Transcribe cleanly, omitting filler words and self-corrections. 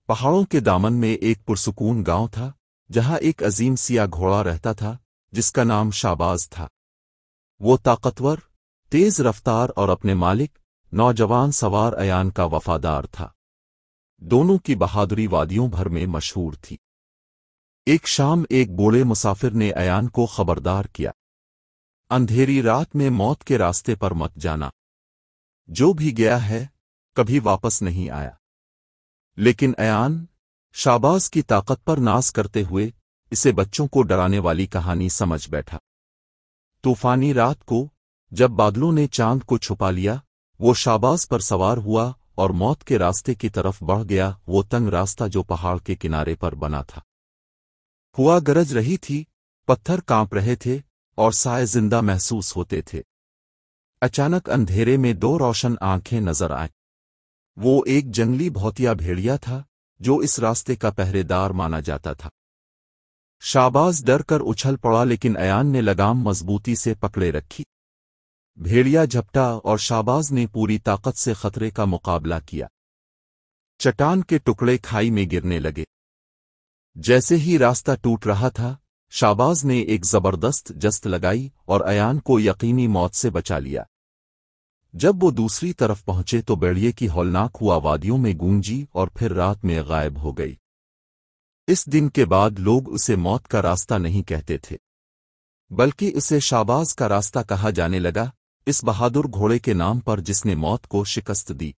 پہاڑوں کے دامن میں ایک پرسکون گاؤں تھا جہاں ایک عظیم سیاہ گھوڑا رہتا تھا جس کا نام شاباز تھا۔ وہ طاقتور، تیز رفتار اور اپنے مالک نوجوان سوار ایان کا وفادار تھا۔ دونوں کی بہادری وادیوں بھر میں مشہور تھی۔ ایک شام ایک بوڑھے مسافر نے ایان کو خبردار کیا، اندھیری رات میں موت کے راستے پر مت جانا۔ جو بھی گیا ہے کبھی واپس نہیں آیا۔ لیکن ایان شاباز کی طاقت پر ناز کرتے ہوئے اسے بچوں کو ڈرانے والی کہانی سمجھ بیٹھا۔ طوفانی رات کو جب بادلوں نے چاند کو چھپا لیا، وہ شاباز پر سوار ہوا اور موت کے راستے کی طرف بڑھ گیا۔ وہ تنگ راستہ جو پہاڑ کے کنارے پر بنا تھا، ہوا گرج رہی تھی، پتھر کانپ رہے تھے اور سائے زندہ محسوس ہوتے تھے۔ اچانک اندھیرے میں دو روشن آنکھیں نظر آئیں۔ وہ ایک جنگلی بھوتیا بھیڑیا تھا جو اس راستے کا پہرے دار مانا جاتا تھا۔ شاباز ڈر کر اچھل پڑا لیکن ایان نے لگام مضبوطی سے پکڑے رکھی۔ بھیڑیا جھپٹا اور شاباز نے پوری طاقت سے خطرے کا مقابلہ کیا۔ چٹان کے ٹکڑے کھائی میں گرنے لگے۔ جیسے ہی راستہ ٹوٹ رہا تھا، شاباز نے ایک زبردست جست لگائی اور ایان کو یقینی موت سے بچا لیا۔ جب وہ دوسری طرف پہنچے تو بھیڑیے کی ہولناک ہوا وادیوں میں گونجی اور پھر رات میں غائب ہو گئی۔ اس دن کے بعد لوگ اسے موت کا راستہ نہیں کہتے تھے، بلکہ اسے شاباز کا راستہ کہا جانے لگا، اس بہادر گھوڑے کے نام پر جس نے موت کو شکست دی۔